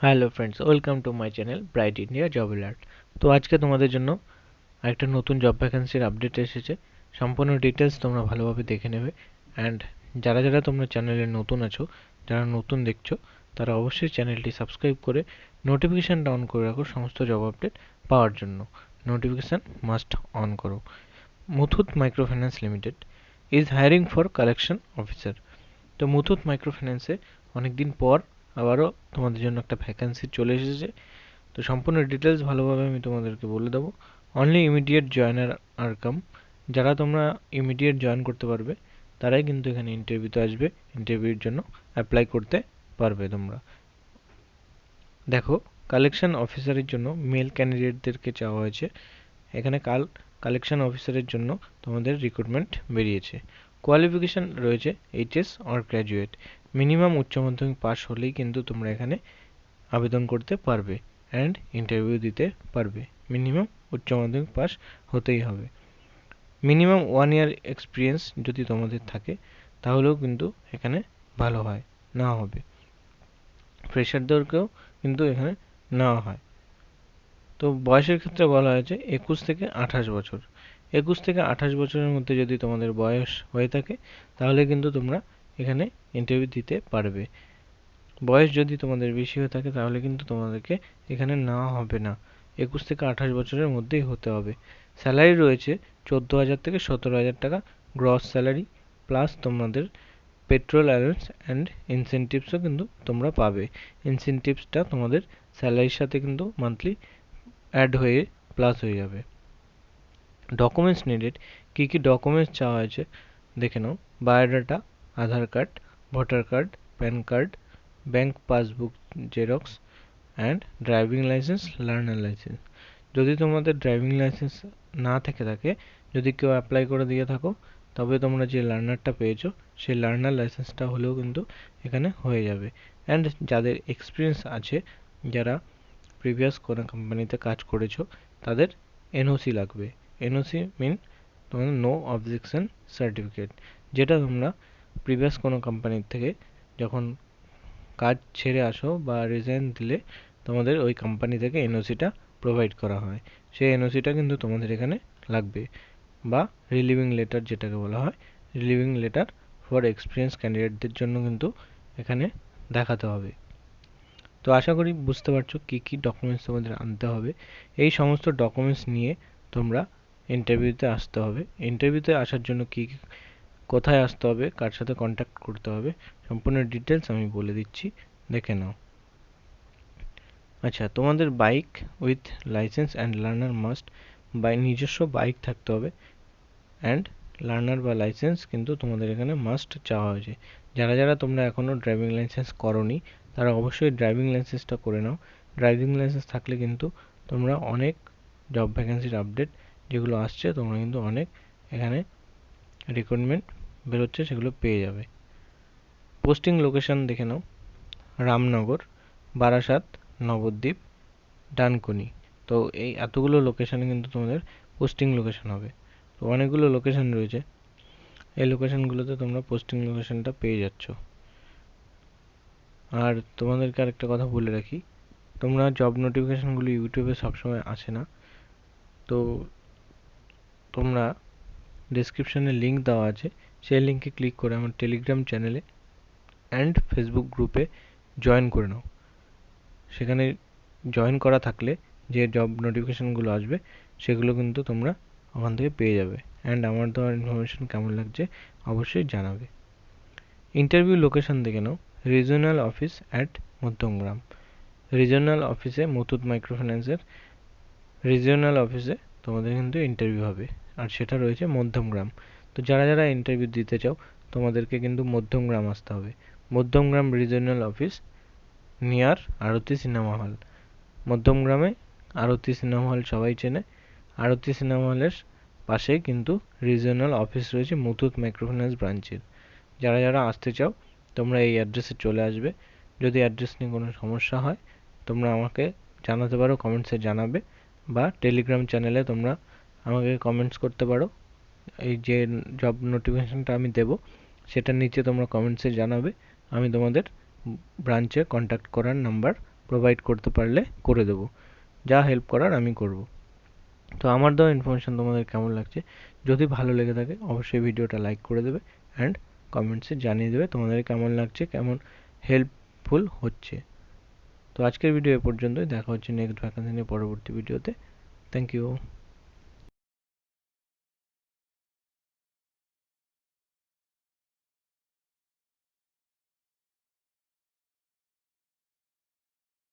Hello friends, welcome to my channel bright India job alert. তো আজকে তোমাদের জন্য একটা নতুন জব ভ্যাকেন্সির আপডেট এসেছে। সম্পূর্ণ ডিটেলস তোমরা ভালোভাবে দেখে নেবে। অ্যান্ড যারা যারা তোমরা চ্যানেলে নতুন আছো, যারা নতুন দেখছো, তারা অবশ্যই চ্যানেলটি সাবস্ক্রাইব করে নোটিফিকেশানটা অন করে রাখো সমস্ত জব আপডেট পাওয়ার জন্য। নোটিফিকেশান মাস্ট অন করো। Muthoot microfinance limited is hiring for collection officer. তো মুথুট মাইক্রোফিন্যান্সে অনেকদিন পর আবারও তোমাদের জন্য একটা ভ্যাকেন্সি চলে এসেছে। তো সম্পূর্ণ ডিটেলস ভালোভাবে আমি তোমাদেরকে বলে দেবো। অনলি ইমিডিয়েট জয়েনার আর কাম, যারা তোমরা ইমিডিয়েট জয়েন করতে পারবে তারাই কিন্তু এখানে ইন্টারভিউতে আসবে। ইন্টারভিউর জন্য অ্যাপ্লাই করতে পারবে তোমরা। দেখো, কালেকশন অফিসারের জন্য মেল ক্যান্ডিডেটদেরকে চাওয়া হয়েছে। এখানে কালেকশন অফিসারের জন্য তোমাদের রিক্রুটমেন্ট বেরিয়েছে। কোয়ালিফিকেশান রয়েছে এইচএস অর গ্র্যাজুয়েট। মিনিমাম উচ্চ মাধ্যমিক পাস হলেই কিন্তু তোমরা এখানে আবেদন করতে পারবে অ্যান্ড ইন্টারভিউ দিতে পারবে। মিনিমাম উচ্চ মাধ্যমিক পাস হতেই হবে। মিনিমাম 1 ইয়ার এক্সপিরিয়েন্স যদি তোমাদের থাকে তাহলেও কিন্তু এখানে ভালো হয়, নেওয়া হবে। ফ্রেশারদেরকেও কিন্তু এখানে নেওয়া হয়। তো বয়সের ক্ষেত্রে বলা হয়েছে 21 থেকে 28 বছর। 21 থেকে 28 বছরের মধ্যে যদি তোমাদের বয়স হয়ে থাকে তাহলে কিন্তু তোমরা এখানে ইন্টারভিউ দিতে পারবে। বয়স যদি তোমাদের বেশি হয়ে থাকে তাহলে কিন্তু তোমাদেরকে এখানে নেওয়া হবে না। 21 থেকে 28 বছরের মধ্যেই হতে হবে। স্যালারি রয়েছে 14,000 থেকে 17,000 টাকা গ্রস স্যালারি, প্লাস তোমাদের পেট্রোল অ্যালাউন্স অ্যান্ড ইনসেনটিভসও কিন্তু তোমরা পাবে। ইনসেনটিভসটা তোমাদের স্যালারির সাথে কিন্তু মান্থলি অ্যাড হয়ে প্লাস হয়ে যাবে। ডকুমেন্টস নিডেড, কী কী ডকুমেন্টস চাওয়া হয়েছে দেখে নাও। Biodata, Aadhaar card, voter card, PAN card, bank passbook xerox and driving licence, learner licence. যদি তোমাদের ড্রাইভিং লাইসেন্স না থেকে থাকে, যদি কেউ অ্যাপ্লাই করে দিয়ে থাকো, তবে তোমরা যে লার্নারটা পেয়েছো সেই লার্নার লাইসেন্সটা হলেও কিন্তু এখানে হয়ে যাবে। অ্যান্ড যাদের এক্সপিরিয়েন্স আছে, যারা প্রিভিয়াস কোনো কোম্পানিতে কাজ করেছো, তাদের এনওসি লাগবে। এনওসি মিন তোমাদের নো অবজেকশন সার্টিফিকেট, যেটা তোমরা প্রিভিয়াস কোনো কোম্পানির থেকে যখন কাজ ছেড়ে আসো বা রিজাইন দিলে তোমাদের ওই কোম্পানি থেকে এনওসিটা প্রোভাইড করা হয়। সেই এনওসিটা কিন্তু তোমাদের এখানে লাগবে। বা রিলিভিং লেটার যেটাকে বলা হয়, রিলিভিং লেটার ফর এক্সপিরিয়েন্স ক্যান্ডিডেটদের জন্য কিন্তু এখানে দেখাতে হবে। তো আশা করি বুঝতে পারছো কী কী ডকুমেন্টস তোমাদের আনতে হবে। এই সমস্ত ডকুমেন্টস নিয়ে তোমরা ইন্টারভিউতে আসতে হবে। ইন্টারভিউতে আসার জন্য কোথায় আসতে হবে, কার সাথে কন্ট্যাক্ট করতে হবে, সম্পূর্ণ ডিটেলস আমি বলে দিচ্ছি, দেখে নাও। আচ্ছা, তোমাদের bike with licence and learner must, নিজস্ব বাইক থাকতে হবে অ্যান্ড লার্নার বা লাইসেন্স কিন্তু তোমাদের এখানে মাস্ট চাওয়া হয়েছে। যারা যারা তোমরা এখনও ড্রাইভিং লাইসেন্স করোনি তারা অবশ্যই ড্রাইভিং লাইসেন্সটা করে নাও। ড্রাইভিং লাইসেন্স থাকলে কিন্তু তোমরা অনেক জব ভ্যাকেন্সির আপডেট যেগুলো আসছে তোমরা কিন্তু অনেক এখানে রিক্রুটমেন্ট বেরোচ্ছে সেগুলো পেয়ে যাবে। পোস্টিং লোকেশন দেখে নাও। রামনগর, বারাসাত, নবদ্বীপ, ডানকুনি। তো এই এতগুলো লোকেশানে কিন্তু তোমাদের পোস্টিং লোকেশন হবে। তো অনেকগুলো লোকেশন রয়েছে, এই লোকেশনগুলোতে তোমরা পোস্টিং লোকেশনটা পেয়ে যাচ্ছ। আর তোমাদেরকে আরেকটা কথা বলে রাখি, তোমরা জব নোটিফিকেশনগুলো ইউটিউবে সবসময় আসে না। তো তোমরা ডেসক্রিপশনে লিঙ্ক দেওয়া আছে, সেই লিঙ্কে ক্লিক করে আমার টেলিগ্রাম চ্যানেলে অ্যান্ড ফেসবুক গ্রুপে জয়েন করে নাও। সেখানে জয়েন করা থাকলে যে জব নোটিফিকেশনগুলো আসবে সেগুলো কিন্তু তোমরা ওখান থেকে পেয়ে যাবে। অ্যান্ড আমার দেওয়ার ইনফরমেশন কেমন লাগছে অবশ্যই জানাবে। ইন্টারভিউ লোকেশন দেখে নাও। Regional office at Madhyamgram. Regional অফিসে, মুথুট মাইক্রোফিন্যান্সের রিজিওনাল অফিসে তোমাদের কিন্তু ইন্টারভিউ হবে, আর সেটা রয়েছে মধ্যমগ্রাম। তো যারা যারা ইন্টারভিউ দিতে চাও তোমাদেরকে কিন্তু মধ্যমগ্রাম আসতে হবে। মধ্যমগ্রাম রিজিওনাল অফিস নিয়ার আরতি সিনেমা হল। মধ্যমগ্রামে আরতি সিনেমা হল সবাই চেনে। আরতি সিনেমা হলের পাশেই কিন্তু রিজিওনাল অফিস রয়েছে মুথুট মাইক্রোফিন্যান্স ব্রাঞ্চের। যারা যারা আসতে চাও তোমরা এই অ্যাড্রেসে চলে আসবে। যদি অ্যাড্রেস নিয়ে কোনো সমস্যা হয় তোমরা আমাকে জানাতে পারো, কমেন্টসে জানাবে, বা টেলিগ্রাম চ্যানেলে তোমরা আমাকে কমেন্টস করতে পারো। এই যে জব নোটিফিকেশনটা আমি দেবো সেটার নিচে তোমরা কমেন্টসে জানাবে, আমি তোমাদের ব্রাঞ্চে কন্ট্যাক্ট করার নাম্বার প্রোভাইড করতে পারলে করে দেবো, যা হেল্প করার আমি করব। তো আমার দেওয়া ইনফরমেশন তোমাদের কেমন লাগছে? যদি ভালো লেগে থাকে অবশ্যই ভিডিওটা লাইক করে দেবে অ্যান্ড কমেন্টসে জানিয়ে দেবে তোমাদের কেমন লাগছে, কেমন হেল্পফুল হচ্ছে। তো আজকের ভিডিও এ পর্যন্তই, দেখা হচ্ছে নেক্সট ভ্যাকেন্সি নিয়ে পরবর্তী ভিডিওতে। Thank you.